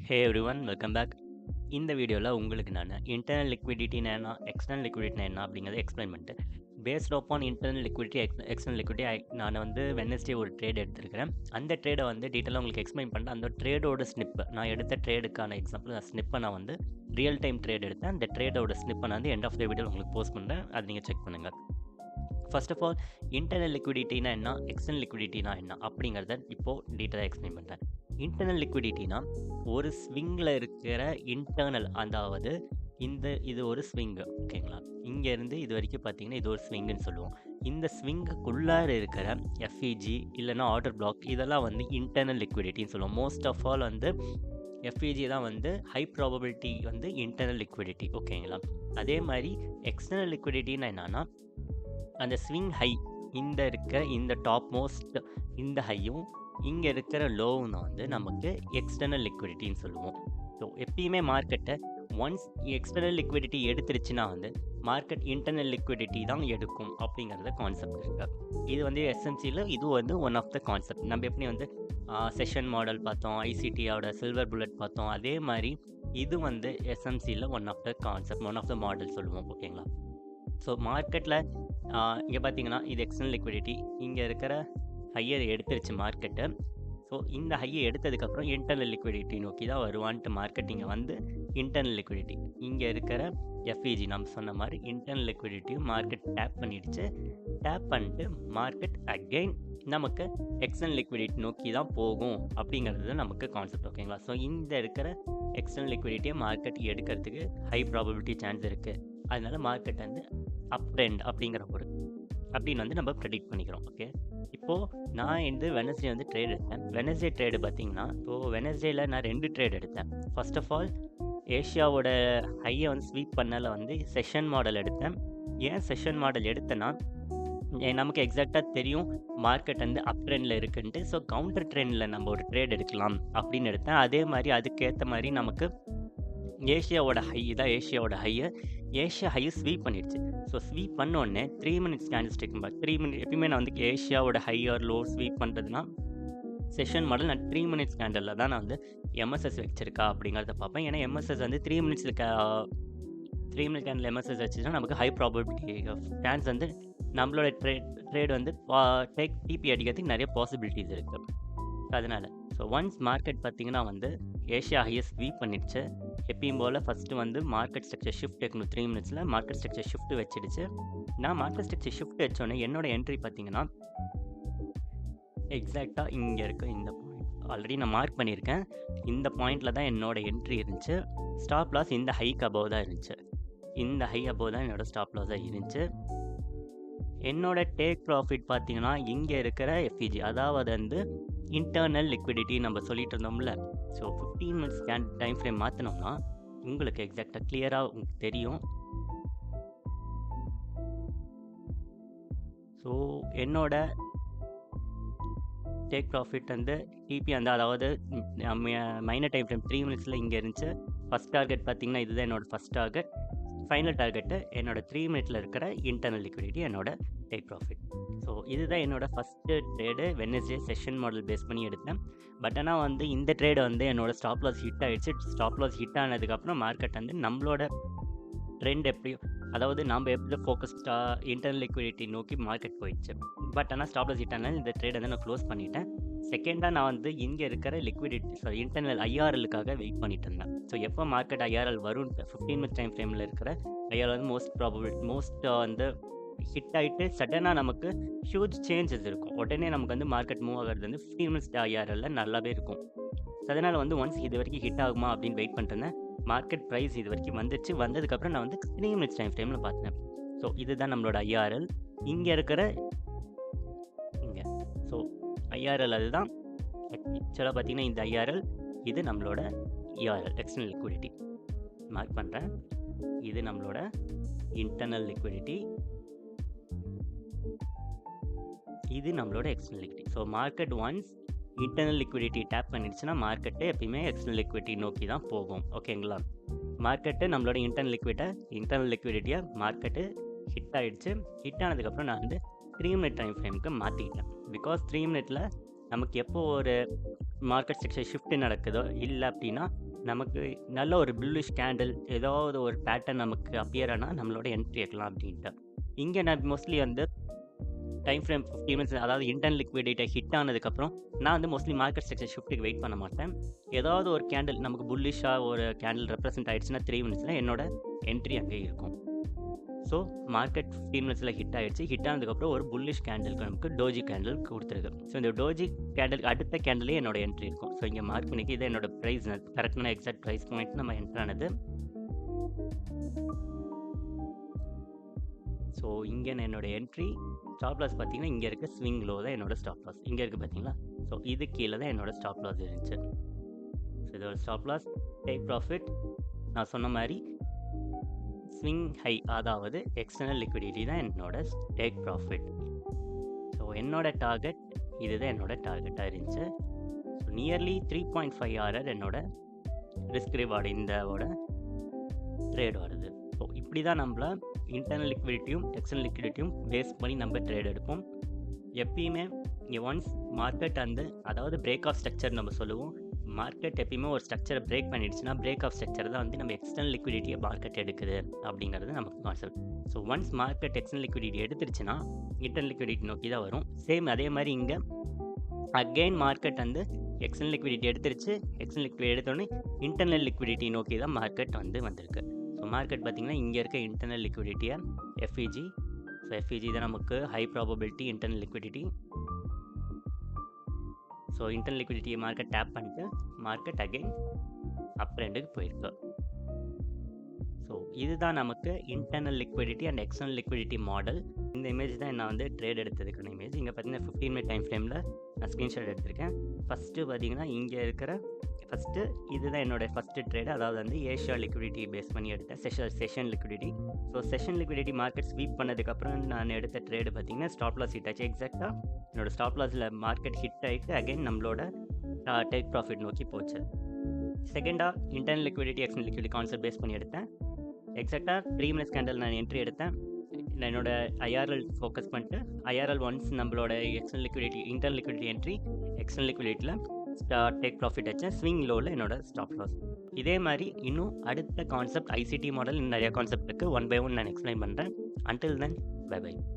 ஹே everyone welcome back. இந்த வீடியோவில் உங்களுக்கு நான் இன்டர்னல் லிக்விடிட்டினா என்ன, எக்ஸ்டர்னல் லிக்விடிட்டினா என்ன அப்படிங்கிறத எக்ஸ்பிளைன் பண்ணிட்டு based on internal liquidity external liquidity நான் வெனஸ்டே ஒரு ட்ரேட் எடுத்திருக்கிறேன். அந்த ட்ரேடை டீட்டெயிலாக உங்களுக்கு எக்ஸ்பிளைன் பண்ணிட்டு அந்த ட்ரேடோட ஸ்னிப்பு நான் எடுத்த ட்ரேடுக்கான எக்ஸாம்பிள் ஸ்னிப்பை நான் ரியல் டைம் ட்ரேட் எடுத்தேன். அந்த ட்ரேடோட ஸ்னிப்பை நான் எண்ட் ஆஃப் த வீடியோ உங்களுக்கு போஸ்ட் பண்ணுறேன், அதை நீங்கள் செக் பண்ணுங்கள். ஃபர்ஸ்ட் ஆஃப் ஆல் இன்டர்னல் லிக்விடிட்டினா என்ன, எக்ஸ்டர்னல் லிக்விடிட்டினா என்ன அப்படிங்கிறத இப்போது டீட்டெயிலாக எக்ஸ்பிளைன் பண்ணுறேன். இன்டர்னல் லிக்விடிட்டினா ஒரு ஸ்விங்கில் இருக்கிற இன்டர்னல், அதாவது இது ஒரு ஸ்விங்கு, ஓகேங்களா? இங்கேருந்து இது வரைக்கும் பார்த்தீங்கன்னா இது ஒரு ஸ்விங்குன்னு சொல்லுவோம். இந்த ஸ்விங்குக்குள்ளார இருக்கிற எஃப்இஜி இல்லைனா ஆர்டர் பிளாக் இதெல்லாம் இன்டர்னல் லிக்விடிட்டின்னு சொல்லுவோம். மோஸ்ட் ஆஃப் ஆல் எஃப்இஜி தான் ஹை ப்ராபபிலிட்டி இன்டர்னல் லிக்விடிட்டி, ஓகேங்களா? அதே மாதிரி எக்ஸ்டர்னல் லிக்விடிட்டின்னா என்னன்னா அந்த ஸ்விங் ஹை இந்த டாப் மோஸ்ட் இந்த ஹையும் இங்கே இருக்கிற லோவும் தான் நமக்கு எக்ஸ்டர்னல் லிக்விடிட்டின்னு சொல்லுவோம். ஸோ எப்பயுமே மார்க்கெட்டை ஒன்ஸ் எக்ஸ்டர்னல் லிக்விடிட்டி எடுத்துருச்சுன்னா மார்க்கெட் இன்டர்னல் லிக்விடிட்டி தான் எடுக்கும் அப்படிங்கிறத கான்செப்ட் இருக்கு. இது எஸ்என்சியில் இது ஒன் ஆஃப் த கான்செப்ட். நம்ம எப்படி செஷன் மாடல் பார்த்தோம், ஐசிடியோட சில்வர் புல்லட் பார்த்தோம், அதே மாதிரி இது எஸ்எம்சியில் one of the concept, one of the model சொல்லுவோம், ஓகேங்களா? ஸோ மார்க்கெட்டில் இங்கே பார்த்தீங்கன்னா இது எக்ஸ்டர்னல் லிக்விடிட்டி, இங்கே இருக்கிற ஹையை எடுத்துருச்சு மார்க்கெட்டு. ஸோ இந்த ஹையை எடுத்ததுக்கப்புறம் இன்டர்னல் லிக்விடிட்டி நோக்கி தான் வருவான்ட்டு மார்க்கெட் இங்கே இன்டர்னல் லிக்விடிட்டி இங்கே இருக்கிற எஃப்இஜி நம்ம சொன்ன மாதிரி இன்டர்னல் லிக்விடிட்டியும் மார்க்கெட் டேப் பண்ணிடுச்சு. டேப் பண்ணிட்டு மார்க்கெட் அகெயின் நமக்கு எக்ஸ்டர்னல் லிக்விடிட்டி நோக்கி தான் போகும் அப்படிங்கிறது நமக்கு கான்செப்ட், ஓகேங்களா? ஸோ இந்த இருக்கிற எக்ஸ்டர்னல் லிக்விடிட்டியை மார்க்கெட் எடுக்கிறதுக்கு ஹை ப்ராபபிலிட்டி சான்ஸ் இருக்குது. அதனால மார்க்கெட் அப் ட்ரெண்ட் அப்படிங்கிற ஒரு அப்படின்னு நம்ம ப்ரெடிக்ட் பண்ணிக்கிறோம். ஓகே, இப்போது நான் வெனஸ்டே ட்ரேட் எடுத்தேன். வெனஸ்டே ட்ரேடு பார்த்தீங்கன்னா இப்போது வெனஸ்டேயில் நான் 2 ட்ரேட் எடுத்தேன். ஃபர்ஸ்ட் ஆஃப் ஆல் ஏஷியாவோட ஹையை ஸ்வீப் பண்ணல செஷன் மாடல் எடுத்தேன். ஏன் செஷன் மாடல் எடுத்தேன்னா நமக்கு எக்ஸாக்டாக தெரியும் மார்க்கெட் அப் ட்ரெண்டில் இருக்குன்ட்டு. ஸோ கவுண்டர் ட்ரெண்டில் நம்ம ஒரு ட்ரேட் எடுக்கலாம் அப்படின்னு எடுத்தேன். அதே மாதிரி அதுக்கேற்ற மாதிரி நமக்கு ஏஷியாவோட ஹையை ஸ்வீப் பண்ணிடுச்சு. ஸோ ஸ்வீப் பண்ணோடனே 3 மினிட்ஸ் கேண்டில் ஸ்டிக் 3 மினிட் எப்பயுமே நான் ஏஷியாவோட ஹை ஆர் லோ ஸ்வீப் பண்ணுறதுனா செஷன் மாடல் நான் 3 மினிட்ஸ் கேண்டலில் தான் நான் எம்எஸ்எஸ் வச்சுருக்கா அப்படிங்கிறத பார்ப்பேன். ஏன்னா எம்எஸ்எஸ் 3 மினிட்ஸில் 3 மினிட் கேண்டில் எம்எஸ்எஸ் வச்சுன்னா நமக்கு ஹை ப்ராபபிலிட்டி சான்ஸ் நம்மளோட ட்ரேட் டேக் டிபி அடிக்கிறதுக்கு நிறைய பாசிபிலிட்டிஸ் இருக்குது. அதனால் ஸோ ஒன்ஸ் மார்க்கெட் பார்த்திங்கன்னா ஏஷியா ஹையை ஸ்வீப் பண்ணிடுச்சு. எப்பயும் போல் ஃபஸ்ட்டு மார்க்கெட் ஸ்ட்ரக்சர் ஷிஃப்ட் வைக்கணும். 3 மினிட்ஸில் மார்க்கெட் ஸ்ட்ரக்சர் ஷிஃப்ட் வச்சிடுச்சு. நான் மார்க்கெட் ஸ்ட்ரக்சர் ஷிஃப்ட் வச்சோன்னே என்னோடய என்ட்ரி பார்த்திங்கன்னா எக்ஸாக்டாக இங்கே இருக்க இந்த பாயிண்ட் ஆல்ரெடி நான் மார்க் பண்ணியிருக்கேன். இந்த பாயிண்டில் தான் என்னோடய என்ட்ரி இருந்துச்சு. ஸ்டாப் லாஸ் இந்த ஹைக்கு அபோவ் தான் இருந்துச்சு. இந்த ஹை அபோவ் தான் என்னோடய ஸ்டாப் லாஸாக இருந்துச்சு. என்னோட டேக் ப்ராஃபிட் பார்த்திங்கன்னா இங்கே இருக்கிற எஃப்இஜி, அதாவது இன்டர்னல் லிக்விடிட்டி நம்ம சொல்லிட்டு இருந்தோம்ல. ஸோ 15 மினிட்ஸ் டைம் ஃப்ரேம் மாற்றினோம்னா உங்களுக்கு எக்ஸாக்டாக கிளியராக தெரியும். ஸோ என்னோட டேக் ப்ராஃபிட் டிபி அதாவது மைனர் டைம் ஃப்ரேம் 3 மினிட்ஸில் இங்கே இருந்துச்சு. ஃபஸ்ட் டார்கெட் பார்த்திங்கன்னா இதுதான் என்னோடய ஃபஸ்ட் டார்கெட். ஃபைனல் டார்கெட்டு என்னோடய 3 மினிட்ஸில் இருக்கிற இன்டர்னல் லிக்விடிட்டி என்னோட டேக் ப்ராஃபிட். ஸோ இதுதான் என்னோடய first trade Wednesday session model base பண்ணி எடுத்தேன். பட் ஆனால் இந்த ட்ரேடு என்னோடய ஸ்டாப் லாஸ் ஹிட் ஆகிடுச்சு. ஸ்டாப் லாஸ் ஹிட் ஆனதுக்கப்புறம் மார்க்கெட் நம்மளோட ட்ரெண்ட் எப்படியோ, அதாவது நம்ம எப்படி ஃபோக்கஸ்டாக இன்டர்னல் லிக்விடிட்டி நோக்கி மார்க்கெட் போயிடுச்சு. பட் ஆனால் ஸ்டாப் லாஸ் ஹிட் ஆனால் இந்த ட்ரேடை நான் க்ளோஸ் பண்ணிட்டேன். செகண்டாக நான் இங்கே இருக்கிற லிக்விடிட்டி இன்டர்னல் ஐஆர்எலுக்காக வெயிட் பண்ணிட்டு இருந்தேன். ஸோ எப்போ மார்க்கெட் ஐஆர்எல் வரும் 15 மினிட் டைம் ஃப்ரேமில் இருக்கிற ஐஆர்எல் மோஸ்ட் ஹிட் ஆகிட்டு சடனாக நமக்கு ஹியூஜ் சேஞ்சஸ் இருக்கும். உடனே நமக்கு மார்க்கெட் மூவ் ஆகிறது 15 மினிட்ஸ் ஐஆர்எல்ல நல்லாவே இருக்கும். ஸோ அதனால் ஒன்ஸ் இது வரைக்கும் ஹிட் ஆகுமா அப்படின்னு வெயிட் பண்ணிட்டு மார்க்கெட் ப்ரைஸ் இது வரைக்கும் வந்துச்சு. வந்ததுக்கப்புறம் நான் 3 மினிட்ஸ் டைம் ஃப்ரேமில் பார்த்தேன். ஸோ இதுதான் நம்மளோட ஐஆர்எல் இங்கே இருக்கிற இங்கே. ஸோ ஐஆர்எல் அதுதான் ஆக்சுவலாக பார்த்தீங்கன்னா இந்த ஐஆர்எல் இது நம்மளோட இஆர்எல் எக்ஸ்டர்னல் லிக்விடிட்டி மார்க் பண்ணுறேன். இது நம்மளோட இன்டர்னல் லிக்விடிட்டி, இது நம்மளோட external liquidity. So market once internal liquidity tap பண்ணிடுச்சுன்னா மார்க்கெட்டு எப்பயுமே எக்ஸ்டர்னல் லிக்விடிட்டி நோக்கி தான் போகும், ஓகேங்களா? மார்க்கெட்டு நம்மளோட இன்டர்னல் லிக்விடிட்டியை மார்க்கெட்டு ஹிட் ஆகிடுச்சு. ஹிட் ஆனதுக்கப்புறம் நான் 3 மினிட் டைம் ஃப்ரேமுக்கு மாற்றிக்கிட்டேன். பிகாஸ் 3 மினிட்டில் நமக்கு எப்போ ஒரு மார்க்கெட் ஸ்ட்ரக்சர் ஷிஃப்ட் நடக்குதோ இல்லை அப்படின்னா நமக்கு நல்ல ஒரு புல்லிஷ் கேண்டில் ஏதாவது ஒரு பேட்டர்ன் நமக்கு அப்பியர் ஆனால் நம்மளோட என்ட்ரி எடுக்கலாம் அப்படின்ட்டு. இங்கே நான் மோஸ்ட்லி வந்து டைம் ஃப்ரேம் 15 மினிட்ஸ், அதாவது இன்டர்னல் லிக்விடிட்டி ஹிட் ஆனதுக்கப்புறம் நான் வந்து மோஸ்ட்லி மார்க்கெட் ஸ்ட்ரக்சர் ஷிஃப்ட்டுக்கு வெயிட் பண்ண மாட்டேன். ஏதாவது ஒரு கேண்டில் நமக்கு புல்லிஷாக ஒரு கேண்டில் ரெப்ரசென்ட் ஆயிடுச்சுன்னா 3 மினிட்ஸில் என்னோட என்ட்ரி அங்கே இருக்கும். ஸோ மார்க்கெட் 15 மினிட்ஸில் ஹிட் ஆகிடுச்சு. ஹிட் ஆனதுக்கப்புறம் ஒரு புல்லிஷ் கேண்டிலுக்கு நமக்கு டோஜி கேண்டில் கொடுத்துருக்கு. ஸோ இந்த டோஜி கேண்டிலுக்கு அடுத்த கேண்டிலே என்னோட என்ட்ரி இருக்கும். ஸோ இங்கே மார்க் பண்ணிக்க இதை என்னோட ப்ரைஸ் கரெக்டான எக்ஸாக்ட் ப்ரைஸ் பாயிண்ட் நம்ம என்ட்ரு ஆனது. ஸோ இங்கே நான் என்னோட என்ட்ரி ஸ்டாப் லாஸ் பார்த்தீங்கன்னா இங்கே இருக்க ஸ்விங் லோ தான் என்னோட ஸ்டாப் லாஸ். இங்கே இருக்குது பார்த்தீங்களா? ஸோ இது கீழே தான் என்னோட ஸ்டாப் லாஸ் இருந்துச்சு. ஸோ இதோட ஸ்டாப் லாஸ் டேக் ப்ராஃபிட் நான் சொன்ன மாதிரி ஸ்விங் ஹை, அதாவது எக்ஸ்டர்னல் லிக்விடிட்டி தான் என்னோட டேக் ப்ராஃபிட். ஸோ என்னோட டார்கெட் இதுதான் என்னோட டார்கெட்டாக இருந்துச்சு. ஸோ நியர்லி 3.5 ஆர்ஆர் என்னோட ரிஸ்க் ரிவார்டு இந்தோட ட்ரேட் வருது. ஸோ இப்படி தான் நம்மள இன்டர்னல் லிக்விடிட்டியும் எக்ஸ்டர்னல் லிக்விடிட்டியும் பேஸ் பண்ணி நம்ம ட்ரேட் எடுப்போம். எப்பயுமே இங்கே ஒன்ஸ் மார்க்கெட் வந்து அதாவது பிரேக் ஆஃப் ஸ்ட்ரக்சர் நம்ம சொல்லுவோம். மார்க்கெட் எப்பயுமே ஒரு ஸ்ட்ரக்சரை பிரேக் பண்ணிடுச்சுன்னா பிரேக் ஆஃப் ஸ்ட்ரக்சர் தான் வந்து நம்ம எக்ஸ்டர்னல் லிக்விடிட்டியை மார்க்கெட் எடுக்குது அப்படிங்கிறது நமக்கு concept. So once market external liquidity எடுத்துருச்சுன்னா இன்டர்னல் லிக்விடிட்டி நோக்கி தான் வரும். சேம் அதே மாதிரி இங்கே அகெயின் மார்க்கெட் வந்து எக்ஸ்டர்னல் லிக்விடிட்டி எடுத்துருச்சு. எக்ஸ்டர்னல் லிக்விடிட்டி எடுத்தோடனே இன்டர்னல் லிக்விடிட்டி நோக்கி தான் மார்க்கெட் வந்து வந்திருக்கு. ஸோ மார்க்கெட் பார்த்திங்கன்னா இங்கே இருக்க இன்டர்னல் லிக்விடிட்டியை எஃப்இஜி. ஸோ எஃப்இஜி தான் நமக்கு high probability internal liquidity. So internal லிக்விடிட்டியை மார்க்கெட் டேப் பண்ணிட்டு மார்க்கெட் அகெயின் அப் ட்ரெண்டுக்கு போயிருக்கு. ஸோ இதுதான் நமக்கு internal liquidity and external liquidity model. இந்த இமேஜ் தான் நான் வந்து ட்ரேட் எடுத்ததுக்கான இமேஜ். இங்கே பார்த்தீங்கன்னா 15 மினிட் டைம் ஃப்ரேமில் நான் ஸ்க்ரீன்ஷாட் எடுத்திருக்கேன். ஃபஸ்ட்டு பார்த்தீங்கன்னா இங்கே இருக்கிற இதுதான் என்னோடய ஃபஸ்ட்டு ட்ரேடு, அதாவது வந்து ஏஷியா லிக்விடிட்டி பேஸ் பண்ணி எடுத்தேன். Session liquidity. So session liquidity market sweep பண்ணதுக்கப்புறம் நான் எடுத்த ட்ரேடு பார்த்தீங்கன்னா ஸ்டாப் லாஸ் ஹிட் ஆச்சு. எக்ஸாக்டாக என்னோடய ஸ்டாப் லாஸில் மார்க்கெட் ஹிட் ஆகிட்டு அகைன் நம்மளோட டேக் ப்ராஃபிட் நோக்கி போச்சு. செகண்டாக internal liquidity external liquidity concept base பண்ணி எடுத்தேன். எக்ஸாக்டாக 3 மினிட்ஸ் கேண்டில் நான் என்ட்ரி எடுத்தேன். என்னோட ஐஆர்எல் ஃபோக்கஸ் பண்ணிட்டு ஐஆர்எல் ஒன்ஸ் நம்மளோட external liquidity internal liquidity entry external லிக்விடிட்டியில் டேக் ப்ராஃபிட் வச்சேன். ஸ்விங் லோவில் என்னோட ஸ்டாப் லாஸ். இதே மாதிரி இன்னும் அடுத்த கான்செப்ட் ஐசிடி மாடல் நிறைய கான்செப்ட் இருக்குது. 1 by 1 நான் எக்ஸ்பிளைன் பண்ணுறேன். Until then bye by.